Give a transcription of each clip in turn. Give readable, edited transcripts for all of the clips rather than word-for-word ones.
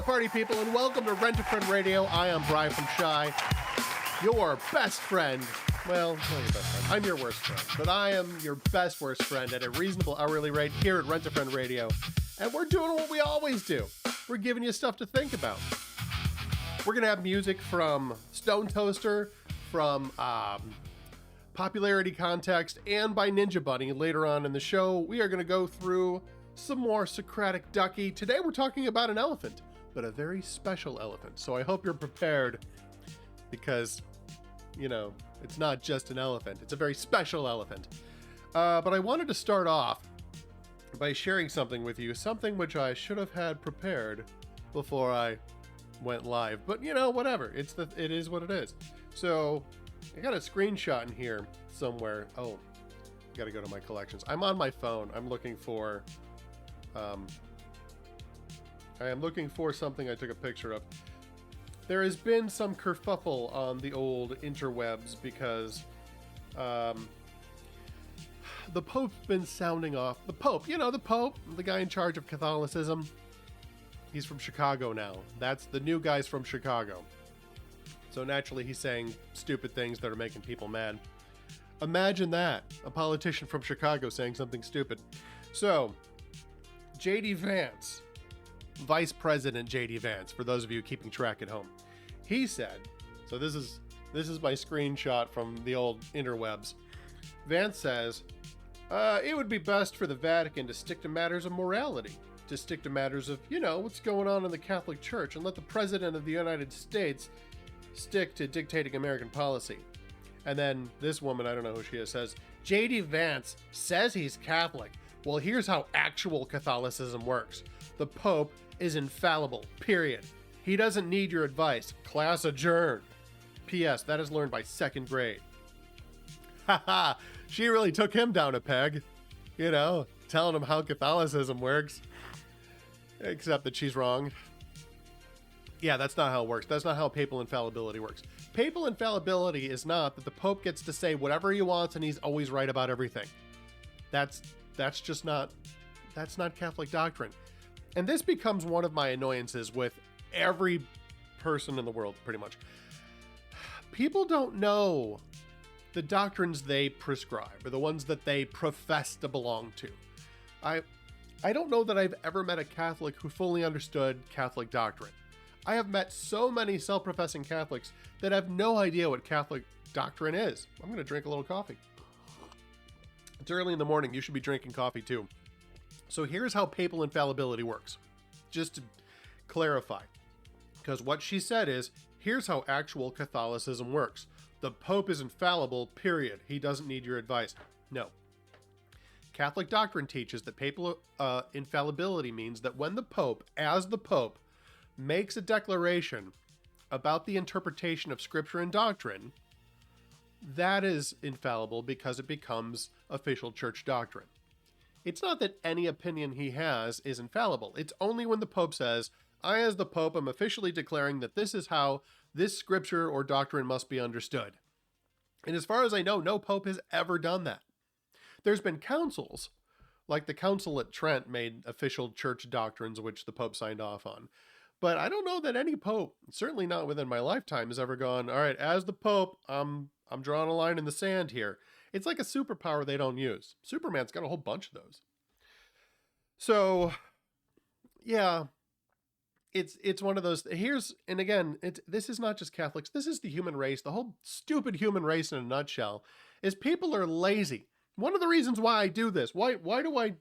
Hello, party people, and welcome to Rent a Friend Radio. I am Brian from Shy, your best friend. Well, not your best friend. I'm your worst friend, but I am your best worst friend at a reasonable hourly rate here at Rent a Friend Radio. And we're doing what we always do. We're giving you stuff to think about. We're going to have music from Stone Toaster, from Popularity Context, and by Ninja Bunny later on in the show. We are going to go through some more Socratic Ducky. Today we're talking about an elephant, but a very special elephant. So I hope you're prepared because, you know, it's not just an elephant. It's a very special elephant. But I wanted to start off by sharing something with you, something which I should have had prepared before I went live. But, you know, whatever. It is what it is. So I got a screenshot in here somewhere. Oh, I got to go to my collections. I'm on my phone. I'm looking for... I am looking for something I took a picture of. There has been some kerfuffle on the old interwebs because the Pope's been sounding off. The Pope, you know, the Pope, the guy in charge of Catholicism. He's from Chicago now. That's the new guy's from Chicago. So naturally he's saying stupid things that are making people mad. Imagine that, a politician from Chicago saying something stupid. So, J.D. Vance, Vice President J.D. Vance, for those of you keeping track at home, he said, so this is my screenshot from the old interwebs. Vance says, it would be best for the Vatican to stick to matters of morality, to stick to matters of, you know, what's going on in the Catholic Church, and let the President of the United States stick to dictating American policy. And then this woman, I don't know who she is, says, J.D. Vance says he's Catholic. Well, here's how actual Catholicism works. The Pope is infallible, period. He doesn't need your advice. Class adjourned. P.S. That is learned by second grade. Haha, she really took him down a peg. You know, telling him how Catholicism works. Except that she's wrong. Yeah, that's not how it works. That's not how papal infallibility works. Papal infallibility is not that the Pope gets to say whatever he wants and he's always right about everything. That's not Catholic doctrine. And this becomes one of my annoyances with every person in the world, pretty much. People don't know the doctrines they prescribe or the ones that they profess to belong to. I don't know that I've ever met a Catholic who fully understood Catholic doctrine. I have met so many self-professing Catholics that have no idea what Catholic doctrine is. I'm going to drink a little coffee. It's early in the morning. You should be drinking coffee too. So here's how papal infallibility works. Just to clarify. Because what she said is, here's how actual Catholicism works. The Pope is infallible, period. He doesn't need your advice. No. Catholic doctrine teaches that papal infallibility means that when the Pope, as the Pope, makes a declaration about the interpretation of Scripture and doctrine, that is infallible because it becomes official church doctrine. It's not that any opinion he has is infallible. It's only when the Pope says, I as the Pope am officially declaring that this is how this scripture or doctrine must be understood. And as far as I know, no Pope has ever done that. There's been councils, like the Council at Trent made official church doctrines which the Pope signed off on. But I don't know that any Pope, certainly not within my lifetime, has ever gone, all right, as the Pope, I'm drawing a line in the sand here. It's like a superpower they don't use. Superman's got a whole bunch of those. So, yeah, it's one of those. And again, this is not just Catholics. This is the human race. The whole stupid human race in a nutshell is people are lazy. One of the reasons why I do this, why do I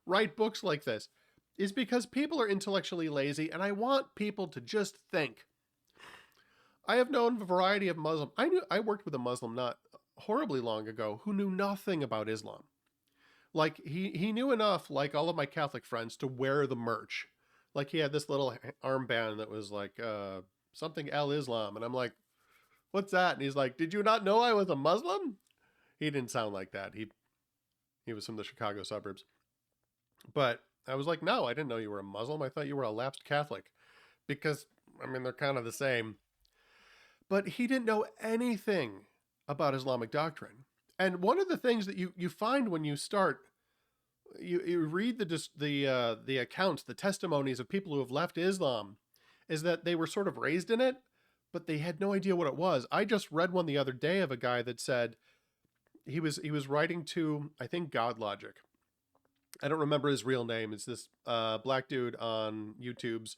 write books like this, is because people are intellectually lazy, and I want people to just think. I have known a variety of Muslims. I worked with a Muslim not horribly long ago who knew nothing about Islam. Like, he knew enough, like all of my Catholic friends, to wear the merch. Like, he had this little armband that was like, something Al-Islam. And I'm like, what's that? And he's like, did you not know I was a Muslim? He didn't sound like that. He was from the Chicago suburbs. But I was like, no, I didn't know you were a Muslim. I thought you were a lapsed Catholic. Because, I mean, they're kind of the same. But he didn't know anything about Islamic doctrine. And one of the things that you find when you start, you read the accounts, the testimonies of people who have left Islam, is that they were sort of raised in it, but they had no idea what it was. I just read one the other day of a guy that said he was writing to, I think, God Logic. I don't remember his real name. It's this black dude on YouTube's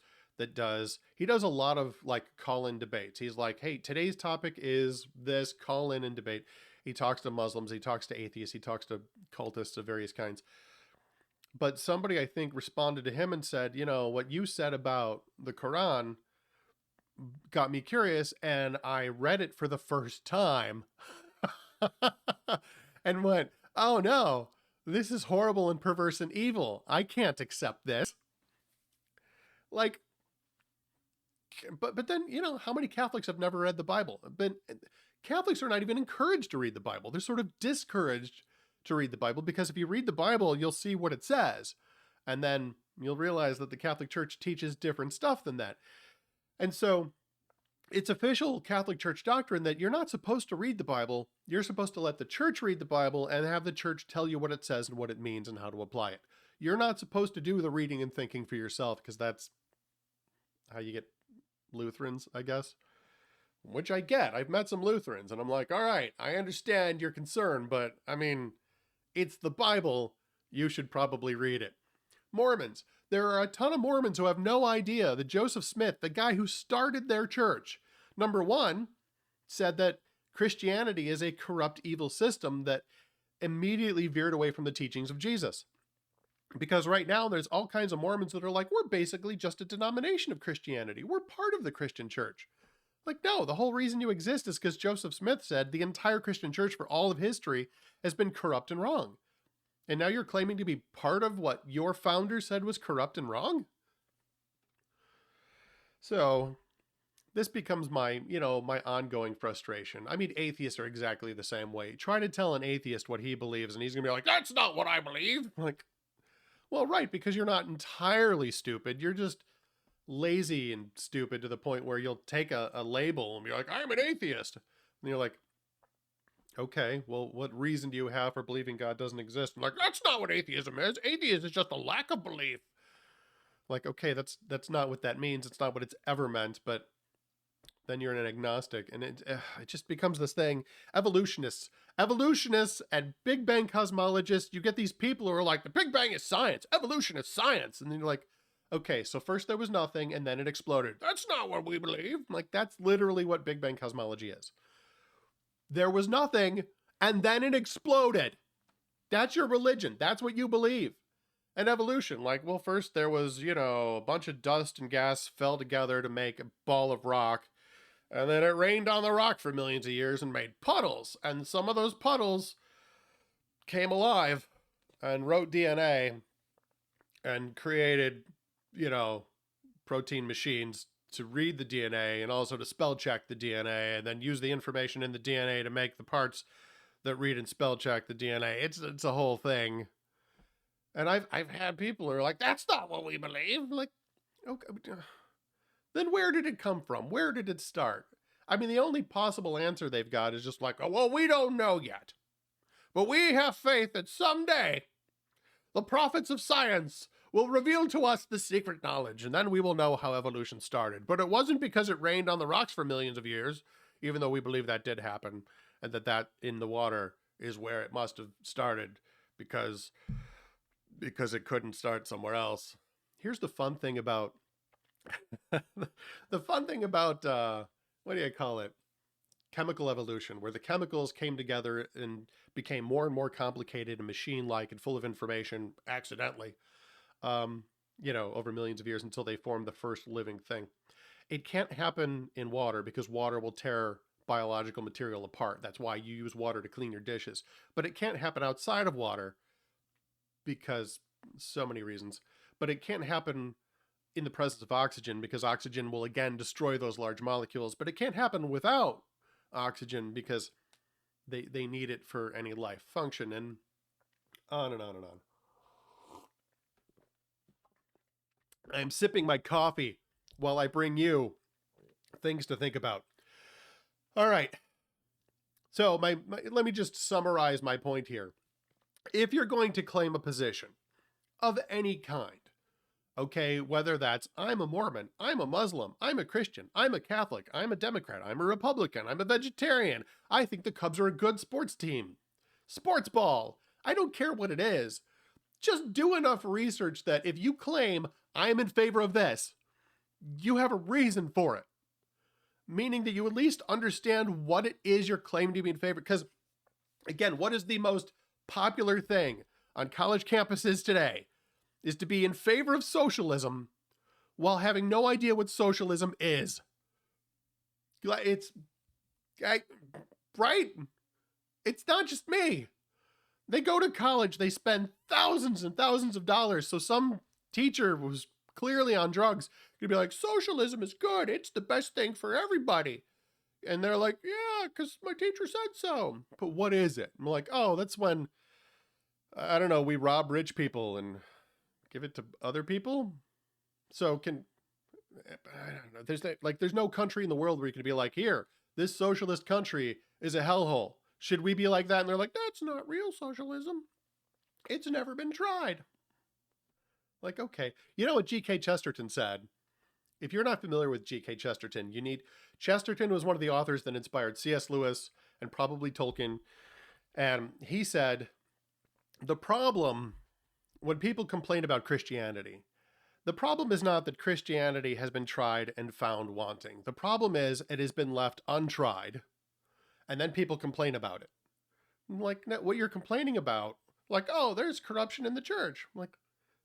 he does a lot of like call-in debates. He's like, hey, today's topic is this, call in and debate. He talks to Muslims, he talks to atheists, he talks to cultists of various kinds. But somebody, I think, responded to him and said, you know, what you said about the Quran got me curious, and I read it for the first time and went, oh no, this is horrible and perverse and evil. I can't accept this. Like, but then, you know, how many Catholics have never read the Bible? But Catholics are not even encouraged to read the Bible. They're sort of discouraged to read the Bible, because if you read the Bible, you'll see what it says. And then you'll realize that the Catholic Church teaches different stuff than that. And so it's official Catholic Church doctrine that you're not supposed to read the Bible. You're supposed to let the church read the Bible and have the church tell you what it says and what it means and how to apply it. You're not supposed to do the reading and thinking for yourself, because that's how you get Lutherans, I guess. Which I get. I've met some Lutherans, and I'm like, all right, I understand your concern, but I mean, it's the Bible. You should probably read it. Mormons. There are a ton of Mormons who have no idea that Joseph Smith, the guy who started their church, number one, said that Christianity is a corrupt, evil system that immediately veered away from the teachings of Jesus. Because right now there's all kinds of Mormons that are like, we're basically just a denomination of Christianity. We're part of the Christian church. Like, no, the whole reason you exist is because Joseph Smith said the entire Christian church for all of history has been corrupt and wrong. And now you're claiming to be part of what your founder said was corrupt and wrong? So this becomes my ongoing frustration. I mean, atheists are exactly the same way. Try to tell an atheist what he believes, and he's going to be like, that's not what I believe. Like, well, right, because you're not entirely stupid. You're just lazy and stupid to the point where you'll take a label and be like, I'm an atheist. And you're like, okay, well, what reason do you have for believing God doesn't exist? I'm like, that's not what atheism is. Atheism is just a lack of belief. Like, okay, that's not what that means. It's not what it's ever meant, but then you're an agnostic, and it just becomes this thing. Evolutionists and Big Bang cosmologists, you get these people who are like, the Big Bang is science, evolution is science. And then you're like, okay, so first there was nothing, and then it exploded. That's not what we believe. I'm like, that's literally what Big Bang cosmology is. There was nothing, and then it exploded. That's your religion. That's what you believe. And evolution, like, well, first there was, a bunch of dust and gas fell together to make a ball of rock. And then it rained on the rock for millions of years and made puddles. And some of those puddles came alive and wrote DNA and created, protein machines to read the DNA and also to spell check the DNA and then use the information in the DNA to make the parts that read and spell check the DNA. It's a whole thing. And I've had people who are like, that's not what we believe. Like, okay. Then where did it come from? Where did it start? I mean, the only possible answer they've got is just like, oh, well, we don't know yet. But we have faith that someday the prophets of science will reveal to us the secret knowledge, and then we will know how evolution started. But it wasn't because it rained on the rocks for millions of years, even though we believe that did happen, and that in the water is where it must have started because it couldn't start somewhere else. Here's the fun thing about what do you call it? Chemical evolution, where the chemicals came together and became more and more complicated and machine-like and full of information accidentally, over millions of years until they formed the first living thing. It can't happen in water because water will tear biological material apart. That's why you use water to clean your dishes. But it can't happen outside of water because so many reasons. But it can't happen in the presence of oxygen because oxygen will again destroy those large molecules. But it can't happen without oxygen because they need it for any life function, and on and on and on. I'm sipping my coffee while I bring you things to think about. All right. So let me just summarize my point here. If you're going to claim a position of any kind Okay, whether that's I'm a Mormon, I'm a Muslim, I'm a Christian, I'm a Catholic, I'm a Democrat, I'm a Republican, I'm a vegetarian. I think the Cubs are a good sports team. Sports ball. I don't care what it is. Just do enough research that if you claim I'm in favor of this, you have a reason for it. Meaning that you at least understand what it is you're claiming to be in favor. Because, again, what is the most popular thing on college campuses today is to be in favor of socialism while having no idea what socialism is. Right? It's not just me. They go to college, they spend thousands and thousands of dollars. So some teacher was clearly on drugs could be like, socialism is good. It's the best thing for everybody. And they're like, yeah, because my teacher said so. But what is it? I'm like, oh, that's when, I don't know, we rob rich people and give it to other people. So I don't know. There's no country in the world where you can be like, here, this socialist country is a hellhole. Should we be like that? And they're like, that's not real socialism. It's never been tried. Like, okay. You know what G.K. Chesterton said? If you're not familiar with G.K. Chesterton, Chesterton was one of the authors that inspired C.S. Lewis and probably Tolkien. And he said, the problem when people complain about Christianity, the problem is not that Christianity has been tried and found wanting. The problem is it has been left untried, and then people complain about it. I'm like, no, what you're complaining about, like, oh, there's corruption in the church. I'm like,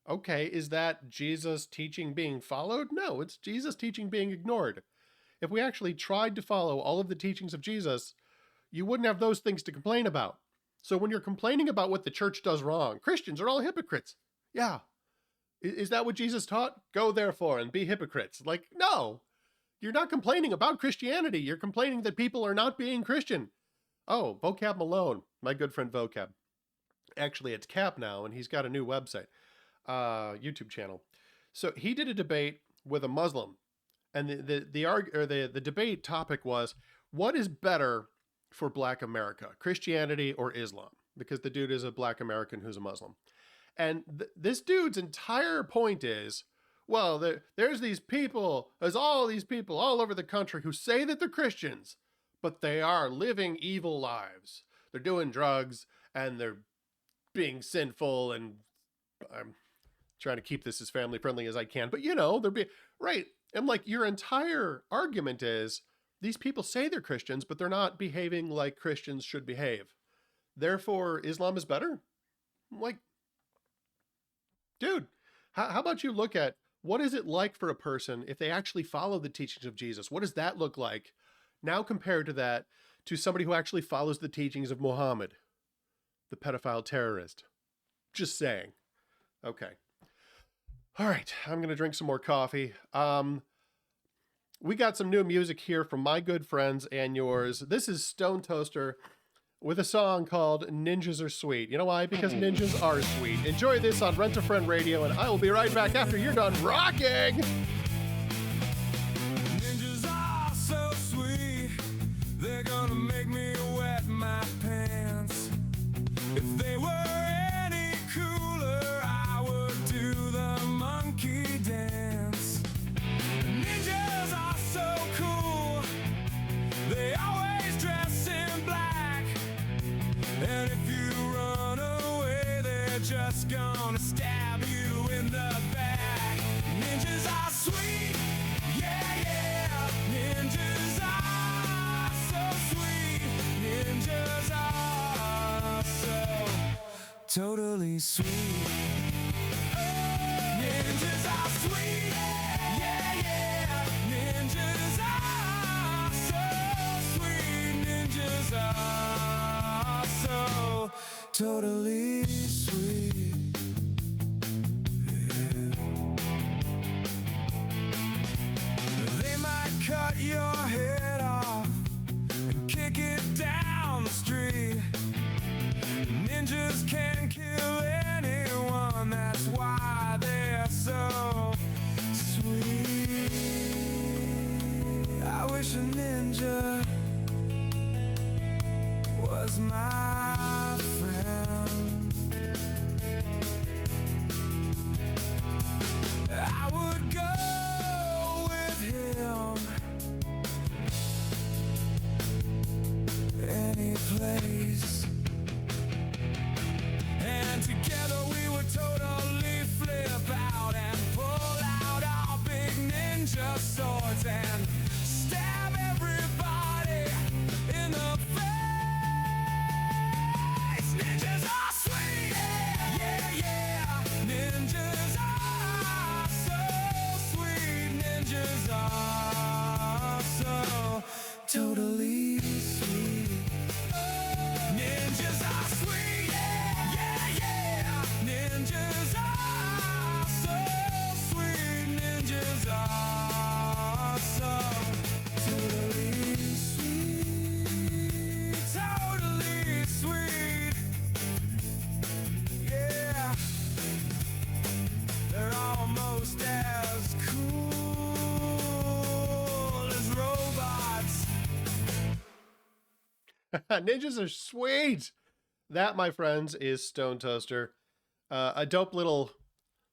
okay, is that Jesus' teaching being followed? No, it's Jesus' teaching being ignored. If we actually tried to follow all of the teachings of Jesus, you wouldn't have those things to complain about. So when you're complaining about what the church does wrong, Christians are all hypocrites. Yeah. Is that what Jesus taught? Go therefore and be hypocrites. Like, no, you're not complaining about Christianity. You're complaining that people are not being Christian. Oh, Vocab Malone, my good friend Vocab. Actually, it's Cap now, and he's got a new website, YouTube channel. So he did a debate with a Muslim, and the debate topic was, what is better for Black America, Christianity or Islam? Because the dude is a Black American who's a Muslim. And this dude's entire point is, well, there's all these people all over the country who say that they're Christians, but they are living evil lives. They're doing drugs and they're being sinful, and I'm trying to keep this as family friendly as I can, but they're being right. And like, your entire argument is these people say they're Christians, but they're not behaving like Christians should behave. Therefore, Islam is better. I'm like, dude, how about you look at what is it like for a person if they actually follow the teachings of Jesus? What does that look like now compared to that to somebody who actually follows the teachings of Muhammad, the pedophile terrorist? Just saying. Okay. All right. I'm going to drink some more coffee. We got some new music here from my good friends and yours. This is Stone Toaster with a song called Ninjas Are Sweet. You know why? Because ninjas are sweet. Enjoy this on Rent a Friend Radio, and I will be right back after you're done rocking. Ninjas are so sweet, they're gonna make me wet my pants. If they were any cooler, I would do the monkey dance. Ninjas are so cool, they always dress in black. And if you run away, they're just gonna stab you in the back. Ninjas are sweet, yeah, yeah. Ninjas are so sweet. Ninjas are so totally sweet. Ninjas are sweet, yeah, yeah. Ninjas are so sweet. Ninjas are so totally sweet. Yeah. They might cut your head off and kick it down the street. Ninjas can kill anyone, that's why they're so sweet. I wish a ninja was my friend. their swords and stab everybody in the face. Ninjas are sweet, yeah, yeah. Ninjas are so sweet. Ninjas are so totally sweet. Ninjas are sweet, yeah, yeah. Ninjas are so sweet. Ninjas are so totally sweet. Totally sweet. Yeah. They're almost as cool as robots. Ninjas are sweet. That, my friends, is Stone Toaster, a dope little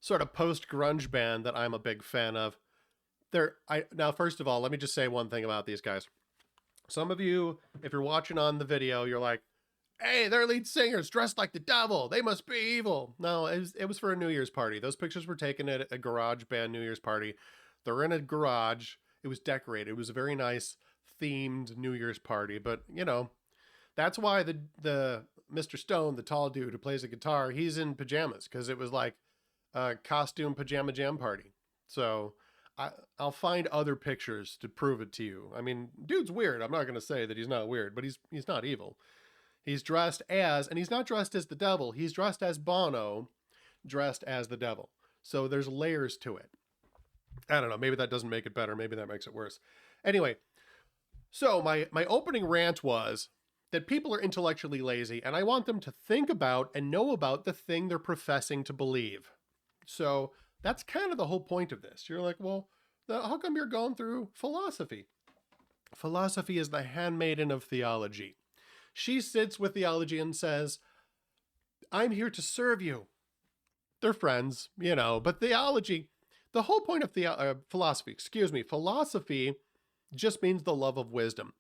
sort of post-grunge band that I'm a big fan of. Now, first of all, let me just say one thing about these guys. Some of you, if you're watching on the video, you're like, hey, their lead singer's dressed like the devil. They must be evil. No, it was for a New Year's party. Those pictures were taken at a garage band New Year's party. They're in a garage. It was decorated. It was a very nice themed New Year's party. But, you know, that's why the Mr. Stone, the tall dude who plays the guitar, he's in pajamas, because it was like a costume pajama jam party. So I'll find other pictures to prove it to you. I mean, dude's weird. I'm not going to say that he's not weird, but he's not evil. He's dressed as, and he's not dressed as the devil. He's dressed as Bono, dressed as the devil. So there's layers to it. I don't know. Maybe that doesn't make it better. Maybe that makes it worse. Anyway, so my opening rant was that people are intellectually lazy, and I want them to think about and know about the thing they're professing to believe. So that's kind of the whole point of this. You're like, well, how come you're going through philosophy? Philosophy is the handmaiden of theology. She sits with theology and says, I'm here to serve you. They're friends, you know, but theology, the whole point of philosophy just means the love of wisdom.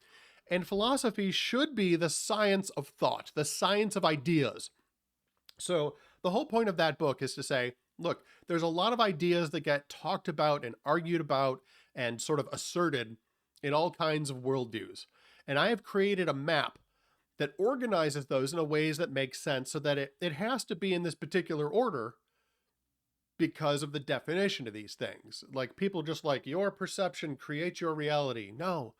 And philosophy should be the science of thought, the science of ideas. So the whole point of that book is to say, look, there's a lot of ideas that get talked about and argued about and sort of asserted in all kinds of worldviews. And I have created a map that organizes those in a ways that make sense, so that it has to be in this particular order because of the definition of these things. Like, people just like, your perception creates your reality. No,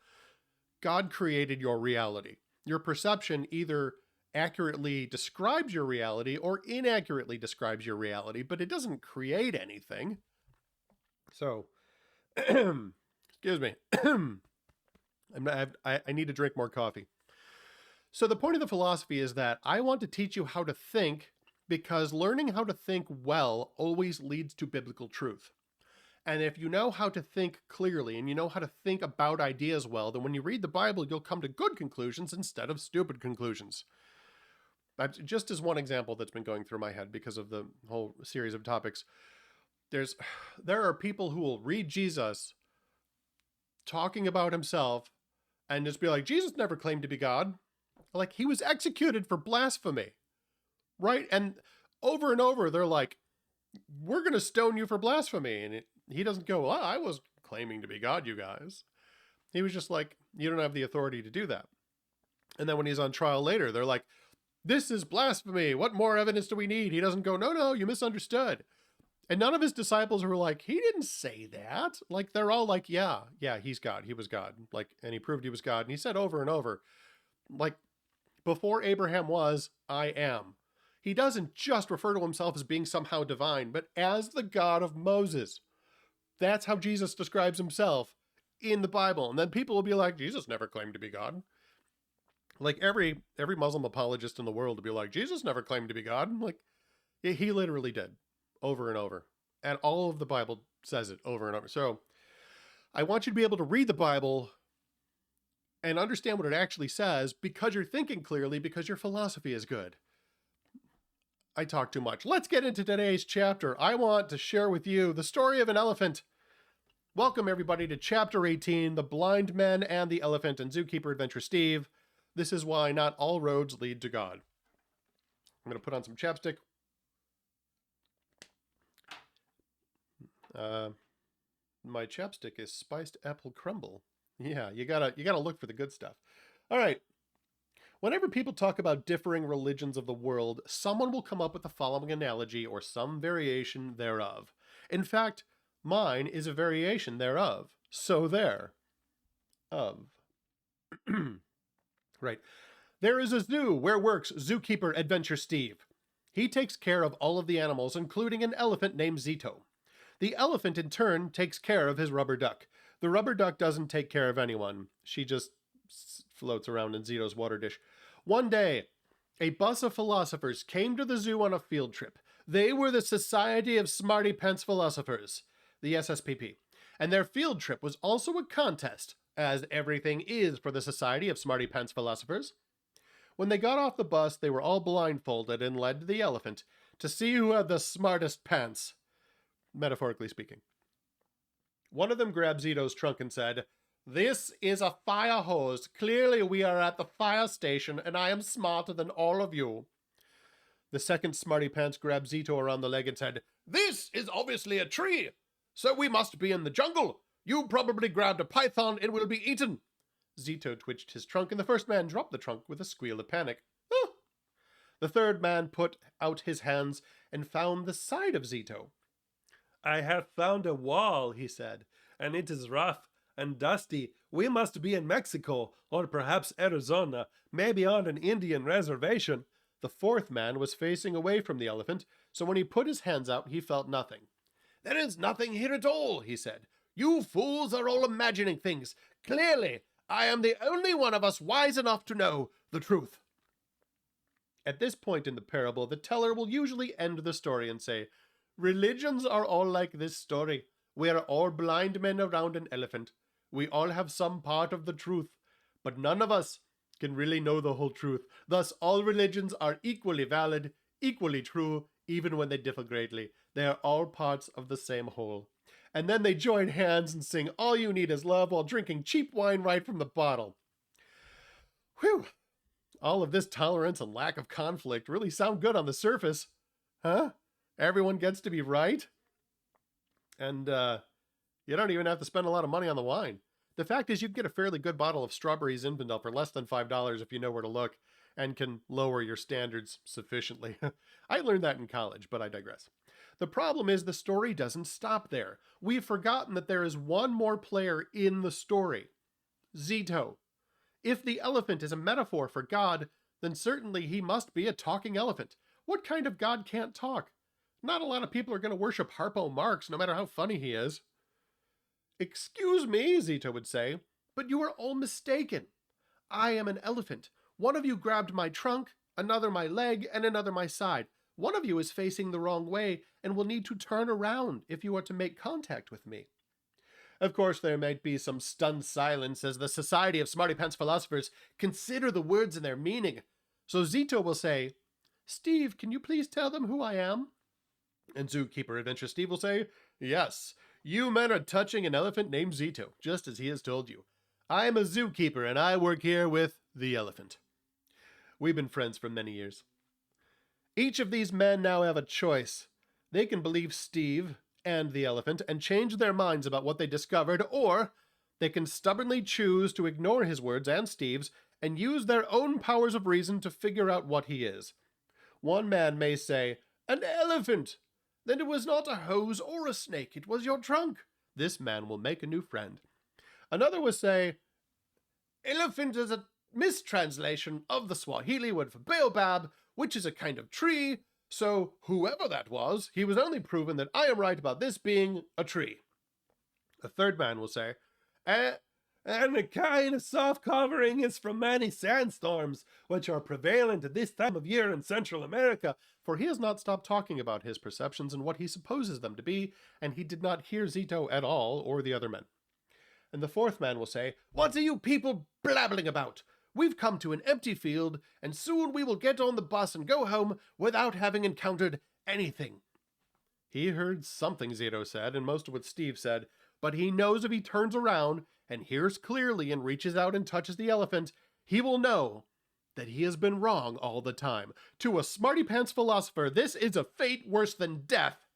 God created your reality. Your perception either accurately describes your reality or inaccurately describes your reality, but it doesn't create anything. So, excuse me. I need to drink more coffee. So the point of the philosophy is that I want to teach you how to think, because learning how to think well always leads to biblical truth. And if you know how to think clearly and you know how to think about ideas well, then when you read the Bible, you'll come to good conclusions instead of stupid conclusions. Just as one example that's been going through my head because of the whole series of topics, there are people who will read Jesus talking about himself and just be like, Jesus never claimed to be God. Like, he was executed for blasphemy, right? And over, they're like, we're going to stone you for blasphemy. And he doesn't go, well, I was claiming to be God, you guys. He was just like, you don't have the authority to do that. And then when he's on trial later, they're like, this is blasphemy. What more evidence do we need? He doesn't go, no, you misunderstood. And none of his disciples were like, he didn't say that. Like, they're all like, yeah, he's God. He was God. Like, and he proved he was God. And he said over and over, like, before Abraham was, I am. He doesn't just refer to himself as being somehow divine, but as the God of Moses. That's how Jesus describes himself in the Bible. And then people will be like, Jesus never claimed to be God. Like, every Muslim apologist in the world will be like, Jesus never claimed to be God. Like, he literally did, over and over. And all of the Bible says it over and over. So I want you to be able to read the Bible and understand what it actually says, because you're thinking clearly, because your philosophy is good. I talk too much. Let's get into today's chapter. I want to share with you the story of an elephant. Welcome, everybody, to Chapter 18, The Blind Men and the Elephant, and Zookeeper Adventure Steve. This is why not all roads lead to God. I'm going to put on some chapstick. My chapstick is spiced apple crumble. Yeah, you gotta look for the good stuff. All right. Whenever people talk about differing religions of the world, someone will come up with the following analogy or some variation thereof. In fact, mine is a variation thereof. So there. Of. Right. There is a zoo where works zookeeper Adventure Steve. He takes care of all of the animals, including an elephant named Zito. The elephant, in turn, takes care of his rubber duck. The rubber duck doesn't take care of anyone. She just floats around in Zito's water dish. One day, a bus of philosophers came to the zoo on a field trip. They were the Society of Smarty Pants Philosophers, the SSPP. And their field trip was also a contest, as everything is for the Society of Smarty Pants Philosophers. When they got off the bus, they were all blindfolded and led to the elephant to see who had the smartest pants, metaphorically speaking. One of them grabbed Zito's trunk and said, "This is a fire hose. Clearly we are at the fire station, and I am smarter than all of you." The second smarty pants grabbed Zito around the leg and said, "This is obviously a tree, so we must be in the jungle. You probably grabbed a python and will be eaten." Zito twitched his trunk, and the first man dropped the trunk with a squeal of panic. Ah! The third man put out his hands and found the side of Zito. "I have found a wall," he said, "and it is rough and dusty. We must be in Mexico, or perhaps Arizona, maybe on an Indian reservation." The fourth man was facing away from the elephant, so when he put his hands out, he felt nothing. "There is nothing here at all," he said. "You fools are all imagining things. Clearly, I am the only one of us wise enough to know the truth." At this point in the parable, the teller will usually end the story and say, "Religions are all like this story. We are all blind men around an elephant. We all have some part of the truth, but none of us can really know the whole truth. Thus, all religions are equally valid, equally true, even when they differ greatly. They are all parts of the same whole." And then they join hands and sing "All You Need Is Love" while drinking cheap wine right from the bottle. Whew! All of this tolerance and lack of conflict really sound good on the surface. Huh? Everyone gets to be right? And you don't even have to spend a lot of money on the wine. The fact is, you can get a fairly good bottle of strawberry Zinfandel for less than $5 if you know where to look and can lower your standards sufficiently. I learned that in college, but I digress. The problem is the story doesn't stop there. We've forgotten that there is one more player in the story. Zito. If the elephant is a metaphor for God, then certainly he must be a talking elephant. What kind of God can't talk? Not a lot of people are going to worship Harpo Marx, no matter how funny he is. "Excuse me," Zito would say, "but you are all mistaken. I am an elephant. One of you grabbed my trunk, another my leg, and another my side. One of you is facing the wrong way and will need to turn around if you are to make contact with me." Of course, there might be some stunned silence as the Society of Smarty Pants Philosophers consider the words and their meaning. So Zito will say, "Steve, can you please tell them who I am?" And Zookeeper Adventure Steve will say, "Yes, you men are touching an elephant named Zito, just as he has told you. I am a zookeeper and I work here with the elephant. We've been friends for many years." Each of these men now have a choice. They can believe Steve and the elephant and change their minds about what they discovered, or they can stubbornly choose to ignore his words and Steve's and use their own powers of reason to figure out what he is. One man may say, "An elephant! Then it was not a hose or a snake, it was your trunk." This man will make a new friend. Another will say, "Elephant is a mistranslation of the Swahili word for baobab, which is a kind of tree, so whoever that was, he was only proven that I am right about this being a tree." A third man will say, And a kind of soft covering is from many sandstorms, which are prevalent at this time of year in Central America. For he has not stopped talking about his perceptions and what he supposes them to be, and he did not hear Zito at all or the other men. And the fourth man will say, "What are you people blabbling about? We've come to an empty field, and soon we will get on the bus and go home without having encountered anything." He heard something Zito said, and most of what Steve said, but he knows if he turns around and hears clearly and reaches out and touches the elephant, he will know that he has been wrong all the time. To a smarty pants philosopher, this is a fate worse than death.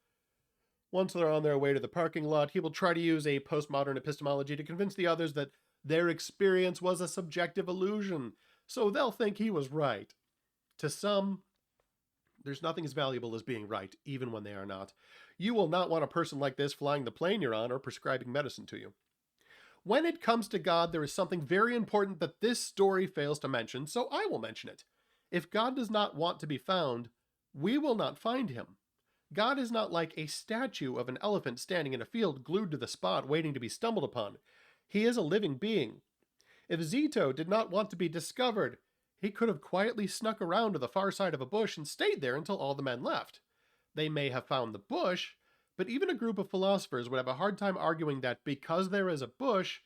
Once they're on their way to the parking lot, he will try to use a postmodern epistemology to convince the others that their experience was a subjective illusion, so they'll think he was right. To some, there's nothing as valuable as being right, even when they are not. You will not want a person like this flying the plane you're on or prescribing medicine to you. When it comes to God, there is something very important that this story fails to mention, so I will mention it. If God does not want to be found, we will not find him. God is not like a statue of an elephant standing in a field glued to the spot waiting to be stumbled upon. He is a living being. If Zito did not want to be discovered, he could have quietly snuck around to the far side of a bush and stayed there until all the men left. They may have found the bush, but even a group of philosophers would have a hard time arguing that because there is a bush,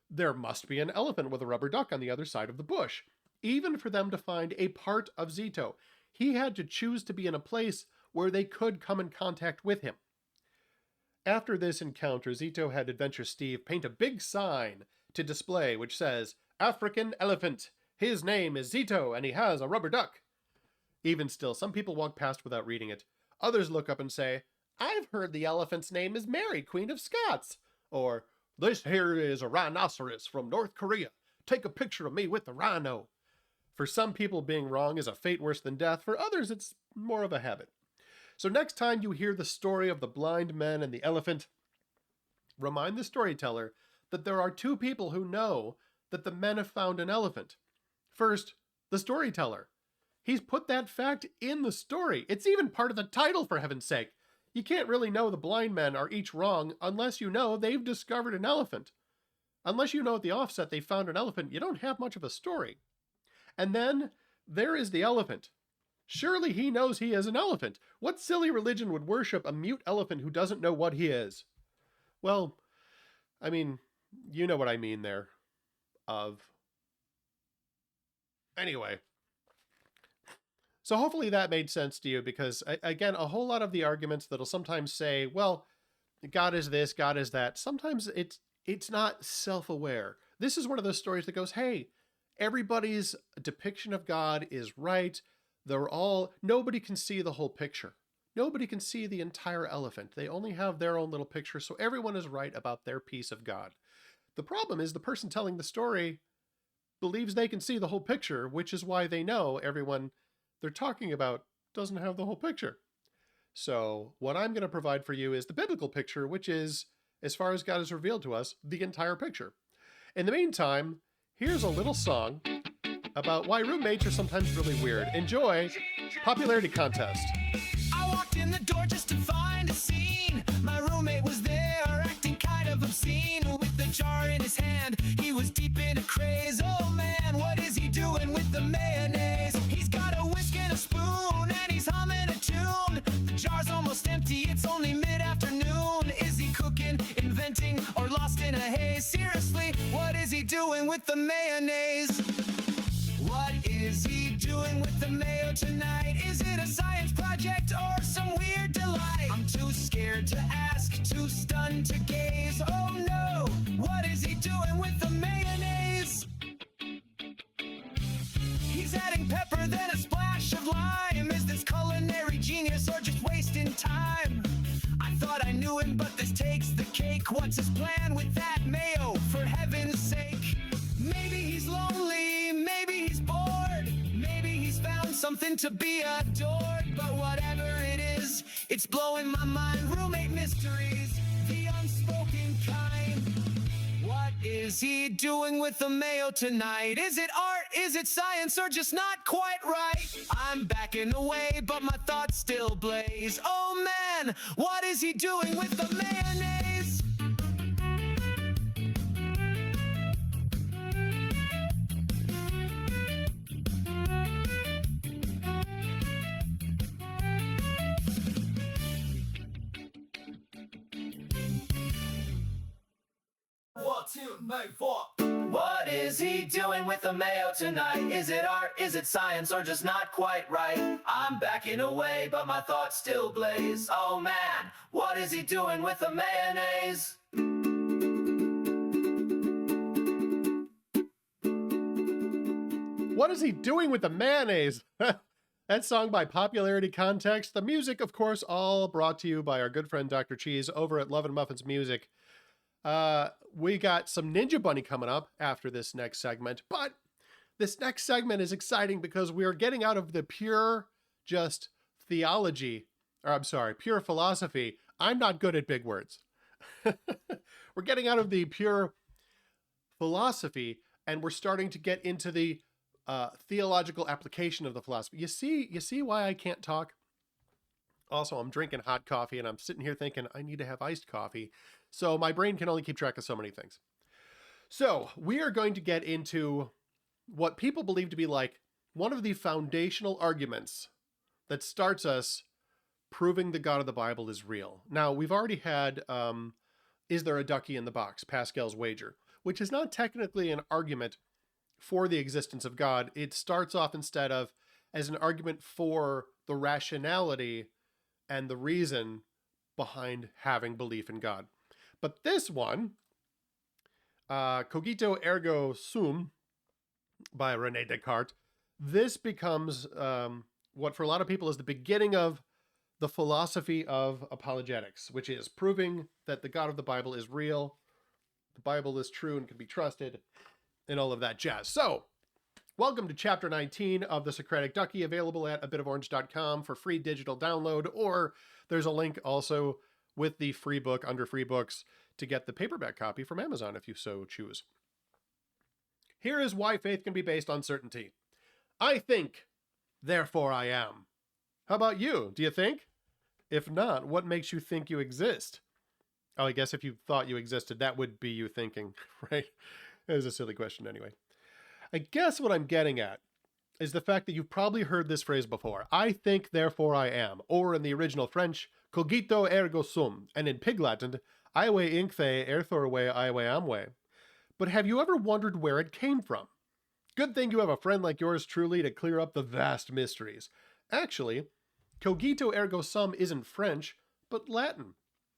there must be an elephant with a rubber duck on the other side of the bush. Even for them to find a part of Zito, he had to choose to be in a place where they could come in contact with him. After this encounter, Zito had Adventure Steve paint a big sign to display which says, "African elephant. His name is Zito, and he has a rubber duck." Even still, some people walk past without reading it. Others look up and say, "I've heard the elephant's name is Mary, Queen of Scots." Or, "This here is a rhinoceros from North Korea. Take a picture of me with the rhino." For some people, being wrong is a fate worse than death. For others, it's more of a habit. So next time you hear the story of the blind men and the elephant, remind the storyteller that there are two people who know that the men have found an elephant. First, the storyteller. He's put that fact in the story. It's even part of the title, for heaven's sake. You can't really know the blind men are each wrong unless you know they've discovered an elephant. Unless you know at the offset they found an elephant, you don't have much of a story. And then there is the elephant. Surely he knows he is an elephant. What silly religion would worship a mute elephant who doesn't know what he is? Well, I mean, you know what I mean there. Anyway. So hopefully that made sense to you, because, again, a whole lot of the arguments that'll sometimes say, well, God is this, God is that, sometimes it's not self-aware. This is one of those stories that goes, hey, everybody's depiction of God is right. Nobody can see the whole picture. Nobody can see the entire elephant. They only have their own little picture, so everyone is right about their piece of God. The problem is the person telling the story believes they can see the whole picture, which is why they know everyone they're talking about doesn't have the whole picture. So what I'm going to provide for you is the biblical picture, which is, as far as God has revealed to us, the entire picture. In the meantime, here's a little song about why roommates are sometimes really weird. Enjoy Popularity Contest. I walked in the door just to find a scene. My roommate was there, acting kind of obscene. With the jar in his hand, he was deep in a craze. Oh man, what is he doing with the mayonnaise? He's got a whisk and a spoon, and he's humming a tune. The jar's almost empty, it's only mid-afternoon. Is he cooking, inventing, or lost in a haze? Seriously, what is he doing with the mayonnaise? What is he doing with the mayo tonight? Is it a science project or some weird delight? I'm too scared to ask, too stunned to gaze. Oh no, what is he doing with the mayonnaise? He's adding pepper, then a splash of lime. Is this culinary genius or just wasting time? I thought I knew him, but this takes the cake. What's his plan with that mayo, for heaven's sake? Maybe he's lonely, maybe he's bored, maybe he's found something to be adored. But whatever it is, it's blowing my mind. Roommate mysteries, the unspoken kind. What is he doing with the mayo tonight? Is it art, is it science, or just not quite right? I'm backing away, but my thoughts still blaze. Oh man, what is he doing with the mayonnaise? What is he doing with the mayo tonight? Is it art, is it science, or just not quite right? I'm backing away, but my thoughts still blaze. Oh man, what is he doing with the mayonnaise? What is he doing with the mayonnaise? That song by popularity context. The music, of course, all brought to you by our good friend Dr. Cheese over at Love and Muffins Music. We got some Ninja Bunny coming up after this next segment, but this next segment is exciting because we are getting out of the pure just theology, or I'm sorry, pure philosophy. I'm not good at big words. We're getting out of the pure philosophy and we're starting to get into the theological application of the philosophy. You see why I can't talk? Also, I'm drinking hot coffee and I'm sitting here thinking I need to have iced coffee. So my brain can only keep track of so many things. So we are going to get into what people believe to be like one of the foundational arguments that starts us proving the God of the Bible is real. Now, we've already had, is there a ducky in the box? Pascal's wager, which is not technically an argument for the existence of God. It starts off instead of as an argument for the rationality and the reason behind having belief in God. But this one, Cogito Ergo Sum by René Descartes, this becomes what for a lot of people is the beginning of the philosophy of apologetics, which is proving that the God of the Bible is real, the Bible is true and can be trusted, and all of that jazz. So, welcome to Chapter 19 of The Socratic Ducky, available at abitoforange.com for free digital download, or there's a link also with the free book under free books to get the paperback copy from Amazon if you so choose. Here is why faith can be based on certainty. I think, therefore I am. How about you? Do you think? If not, what makes you think you exist? Oh, I guess if you thought you existed, that would be you thinking, right? It was a silly question anyway. I guess what I'm getting at is the fact that you've probably heard this phrase before. I think, therefore I am. Or in the original French, cogito ergo sum. And in Pig Latin, aive incthe erthorwe aive amwe. But have you ever wondered where it came from? Good thing you have a friend like yours truly to clear up the vast mysteries. Actually, cogito ergo sum isn't French, but Latin.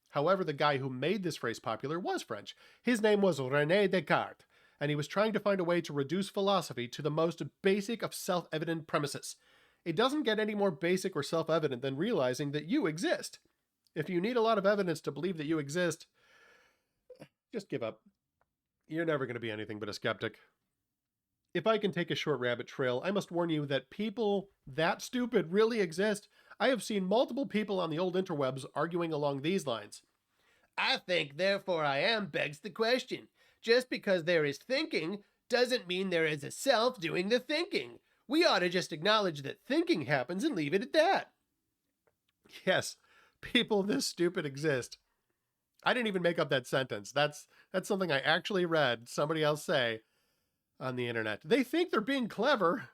However, the guy who made this phrase popular was French. His name was René Descartes, and he was trying to find a way to reduce philosophy to the most basic of self-evident premises. It doesn't get any more basic or self-evident than realizing that you exist. If you need a lot of evidence to believe that you exist, just give up. You're never going to be anything but a skeptic. If I can take a short rabbit trail, I must warn you that people that stupid really exist. I have seen multiple people on the old interwebs arguing along these lines. I think, therefore I am begs the question. Just because there is thinking doesn't mean there is a self doing the thinking. We ought to just acknowledge that thinking happens and leave it at that. Yes, people this stupid exist. I didn't even make up that sentence. That's something I actually read somebody else say on the internet. They think they're being clever,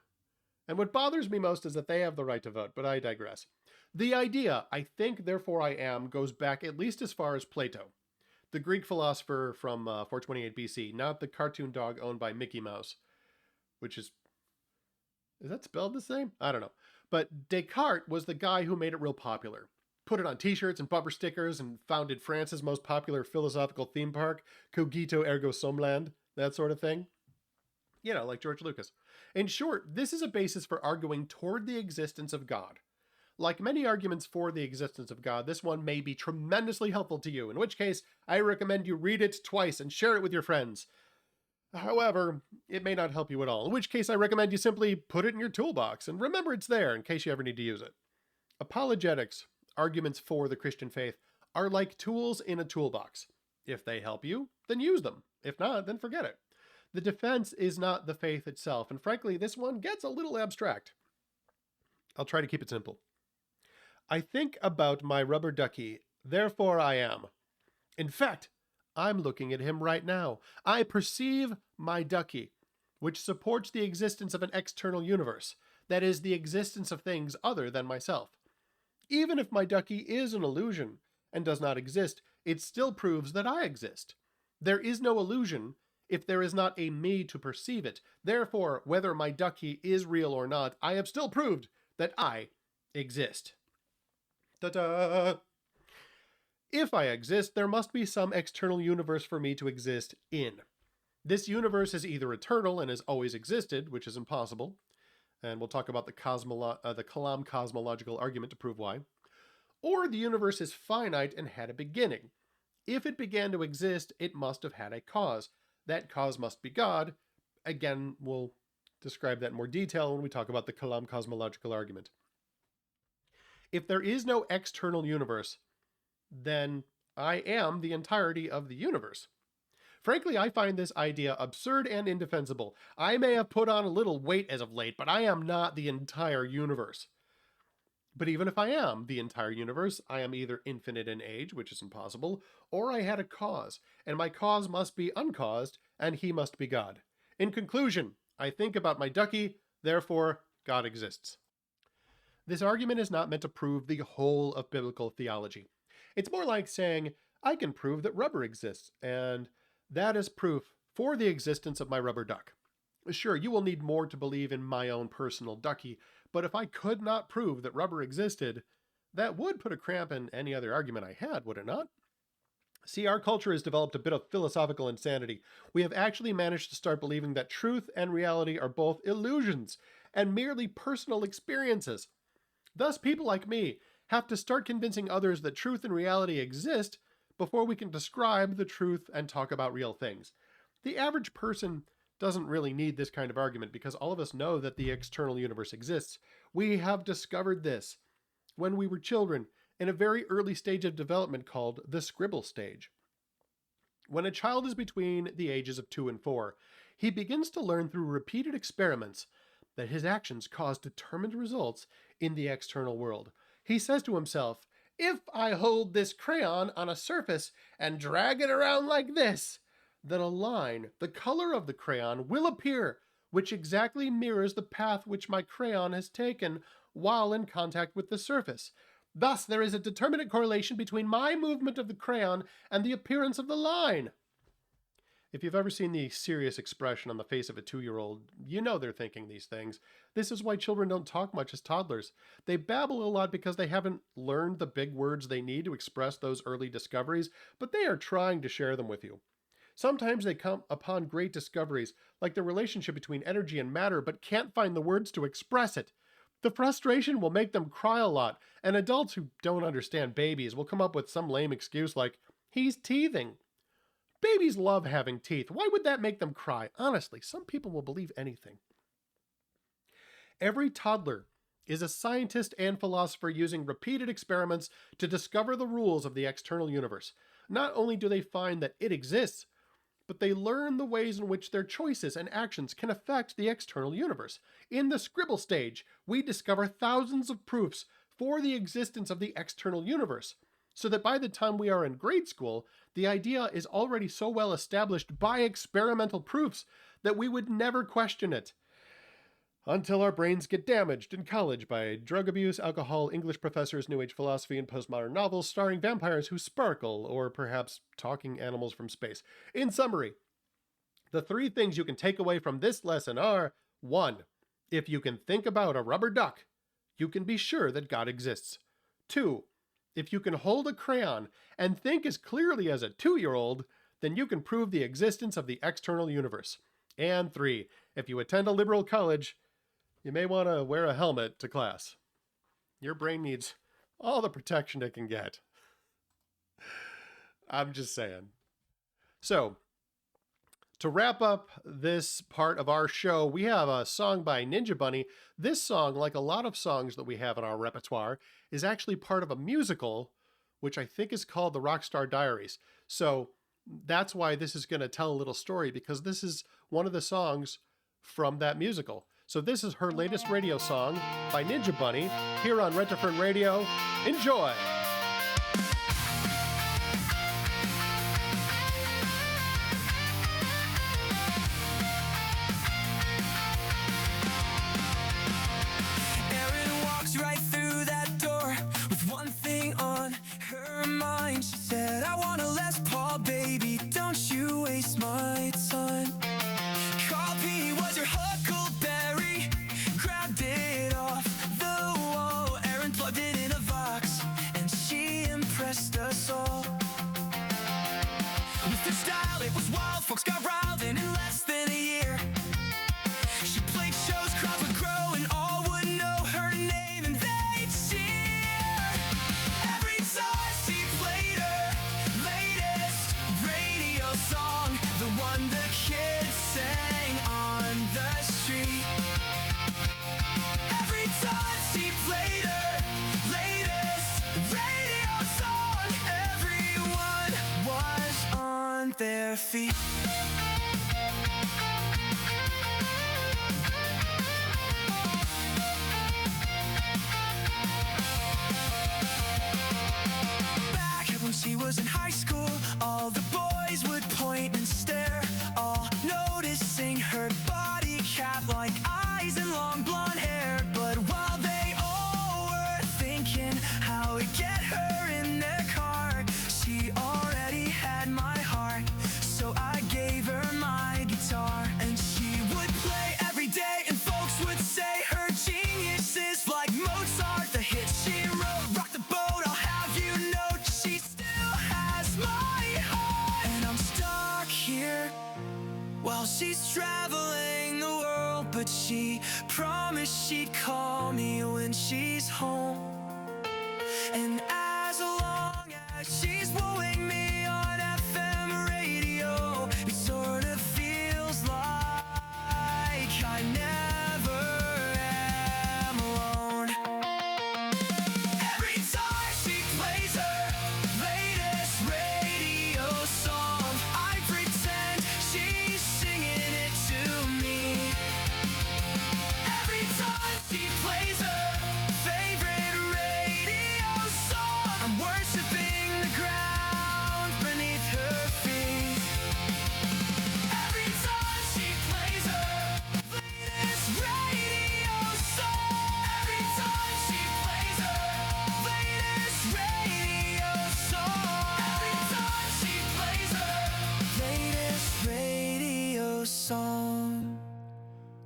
and what bothers me most is that they have the right to vote, but I digress. The idea, I think, therefore I am, goes back at least as far as Plato, the Greek philosopher from 428 BC, not the cartoon dog owned by Mickey Mouse, which is that spelled the same? I don't know. But Descartes was the guy who made it real popular. Put it on t-shirts and bumper stickers and founded France's most popular philosophical theme park, Cogito Ergo Sumland, that sort of thing. You know, like George Lucas. In short, this is a basis for arguing toward the existence of God. Like many arguments for the existence of God, this one may be tremendously helpful to you, in which case I recommend you read it twice and share it with your friends. However, it may not help you at all, in which case I recommend you simply put it in your toolbox and remember it's there in case you ever need to use it. Apologetics, arguments for the Christian faith, are like tools in a toolbox. If they help you, then use them. If not, then forget it. The defense is not the faith itself, and frankly, this one gets a little abstract. I'll try to keep it simple. I think about my rubber ducky, therefore I am. In fact, I'm looking at him right now. I perceive my ducky, which supports the existence of an external universe, that is, the existence of things other than myself. Even if my ducky is an illusion and does not exist, it still proves that I exist. There is no illusion if there is not a me to perceive it. Therefore, whether my ducky is real or not, I have still proved that I exist. Ta-da! If I exist, there must be some external universe for me to exist in. This universe is either eternal and has always existed, which is impossible, and we'll talk about the Kalam cosmological argument to prove why, or the universe is finite and had a beginning. If it began to exist, it must have had a cause. That cause must be God. Again, we'll describe that in more detail when we talk about the Kalam cosmological argument. If there is no external universe, then I am the entirety of the universe. Frankly, I find this idea absurd and indefensible. I may have put on a little weight as of late, but I am not the entire universe. But even if I am the entire universe, I am either infinite in age, which is impossible, or I had a cause, and my cause must be uncaused, and he must be God. In conclusion, I think about my ducky, therefore God exists. This argument is not meant to prove the whole of biblical theology. It's more like saying, I can prove that rubber exists, and that is proof for the existence of my rubber duck. Sure, you will need more to believe in my own personal ducky, but if I could not prove that rubber existed, that would put a cramp in any other argument I had, would it not? See, our culture has developed a bit of philosophical insanity. We have actually managed to start believing that truth and reality are both illusions and merely personal experiences. Thus, people like me have to start convincing others that truth and reality exist before we can describe the truth and talk about real things. The average person doesn't really need this kind of argument because all of us know that the external universe exists. We have discovered this when we were children in a very early stage of development called the scribble stage. When a child is between the ages of 2 and 4, he begins to learn through repeated experiments that his actions cause determined results in the external world. He says to himself, if I hold this crayon on a surface and drag it around like this, then a line, the color of the crayon, will appear, which exactly mirrors the path which my crayon has taken while in contact with the surface. Thus, there is a determinate correlation between my movement of the crayon and the appearance of the line. If you've ever seen the serious expression on the face of a 2-year-old, you know they're thinking these things. This is why children don't talk much as toddlers. They babble a lot because they haven't learned the big words they need to express those early discoveries, but they are trying to share them with you. Sometimes they come upon great discoveries, like the relationship between energy and matter, but can't find the words to express it. The frustration will make them cry a lot, and adults who don't understand babies will come up with some lame excuse like, he's teething. Babies love having teeth. Why would that make them cry? Honestly, some people will believe anything. Every toddler is a scientist and philosopher using repeated experiments to discover the rules of the external universe. Not only do they find that it exists, but they learn the ways in which their choices and actions can affect the external universe. In the scribble stage, we discover thousands of proofs for the existence of the external universe, so that by the time we are in grade school, the idea is already so well established by experimental proofs that we would never question it. Until our brains get damaged in college by drug abuse, alcohol, English professors, New Age philosophy, and postmodern novels starring vampires who sparkle, or perhaps talking animals from space. In summary, the 3 things you can take away from this lesson are: 1. If you can think about a rubber duck, you can be sure that God exists. 2. If you can hold a crayon and think as clearly as a 2-year-old, then you can prove the existence of the external universe. And 3. If you attend a liberal college, you may want to wear a helmet to class. Your brain needs all the protection it can get. I'm just saying. So, to wrap up this part of our show, we have a song by Ninja Bunny. This song, like a lot of songs that we have in our repertoire, is actually part of a musical, which I think is called The Rockstar Diaries. So, that's why this is going to tell a little story, because this is one of the songs from that musical. So this is her latest radio song by Ninja Bunny here on Rent-A-Fern Radio. Enjoy! Erin walks right through that door with one thing on her mind. She said, I want a Les Paul, baby, don't you waste my time. Carl P was her Huckleberry, grabbed it off the wall. Erin plugged it in a Vox, and she impressed us all. With her style, it was wild, folks got riled, and in less than a year, she played shows, crowds would grow, and all stomp their feet. Back when she was in high school, all the boys would point and stare, all noticing her body, cat-like eyes and long blonde hair. But while they all were thinking how to get her in their car, she already had my heart. So I gave her my guitar, and she would play every day, and folks would say her genius is like Mozart. The hits she wrote rock the boat, I'll have you know she still has my heart. And I'm stuck here while she's traveling the world, but she promised she'd call me when she's home. And as long as she's wooing me on FM radio, it sort of feels like I never am alone. Every time she plays her latest radio song, I pretend she's singing it to me. Every time she plays her favorite radio song, I'm worshiping the ground beneath her feet. Every time she plays her latest radio song, every time she plays her latest radio song, every time she plays her latest radio song.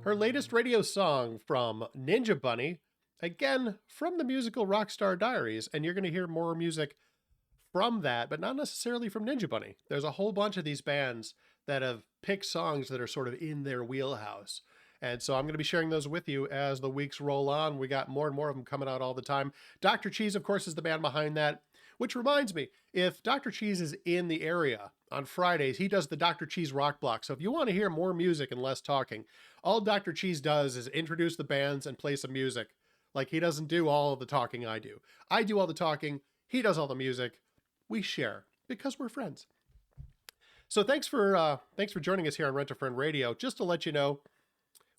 Her latest radio song from Ninja Bunny, again from the musical Rockstar Diaries, and you're going to hear more music from that, but not necessarily from Ninja Bunny. There's a whole bunch of these bands that have picked songs that are sort of in their wheelhouse. And so I'm going to be sharing those with you as the weeks roll on. We got more and more of them coming out all the time. Dr. Cheese, of course, is the band behind that, which reminds me, if Dr. Cheese is in the area on Fridays, he does the Dr. Cheese Rock Block. So if you want to hear more music and less talking, all Dr. Cheese does is introduce the bands and play some music. Like, he doesn't do all of the talking I do. I do all the talking. He does all the music. We share because we're friends. So thanks for joining us here on Rent a Friend Radio. Just to let you know,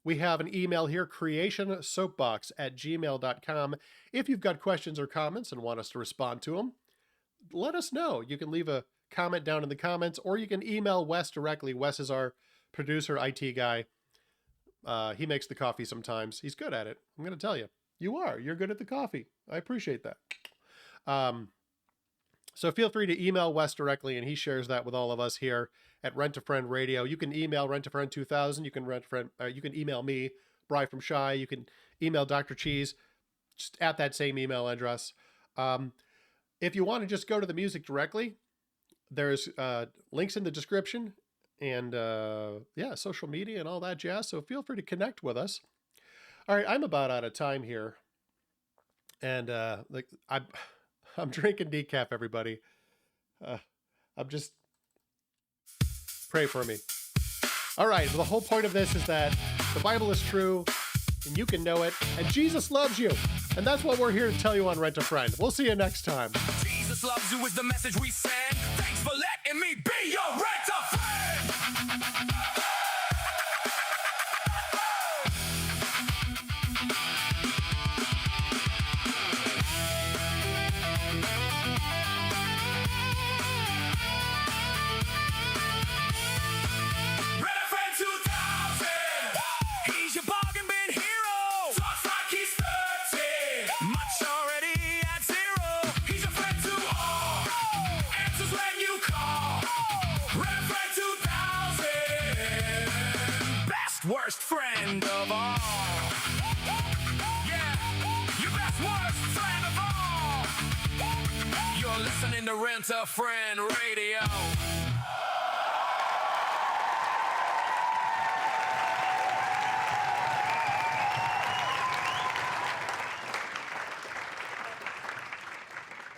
we have an email here, creationsoapbox@gmail.com. If you've got questions or comments and want us to respond to them, let us know. You can leave a comment down in the comments, or you can email Wes directly. Wes is our producer, IT guy. He makes the coffee sometimes. He's good at it. I'm going to tell you. You're good at the coffee. I appreciate that. So feel free to email Wes directly, and he shares that with all of us here at Rent a Friend Radio. You can email rentafriend2000. You can email me, Bri from Shy. You can email Dr. Cheese just at that same email address. If you want to just go to the music directly, there's links in the description, and social media and all that jazz. So feel free to connect with us. All right, I'm about out of time here, and I'm drinking decaf, everybody. I'm just pray for me. All right, well, the whole point of this is that the Bible is true, and you can know it, and Jesus loves you, and that's what we're here to tell you on Rent a Friend. We'll see you next time. Jesus loves you is the message we send. Thanks for letting me be your rent-a-friend. Rent-a-friend 2000. He's your bargain bin hero. Talks like he's 30. Much already at zero. He's a friend to all. Answers when you call. Rent-a-friend 2000. Best worst friend of all. Yeah, your best worst friend of all. You're listening to Rent a Friend Radio.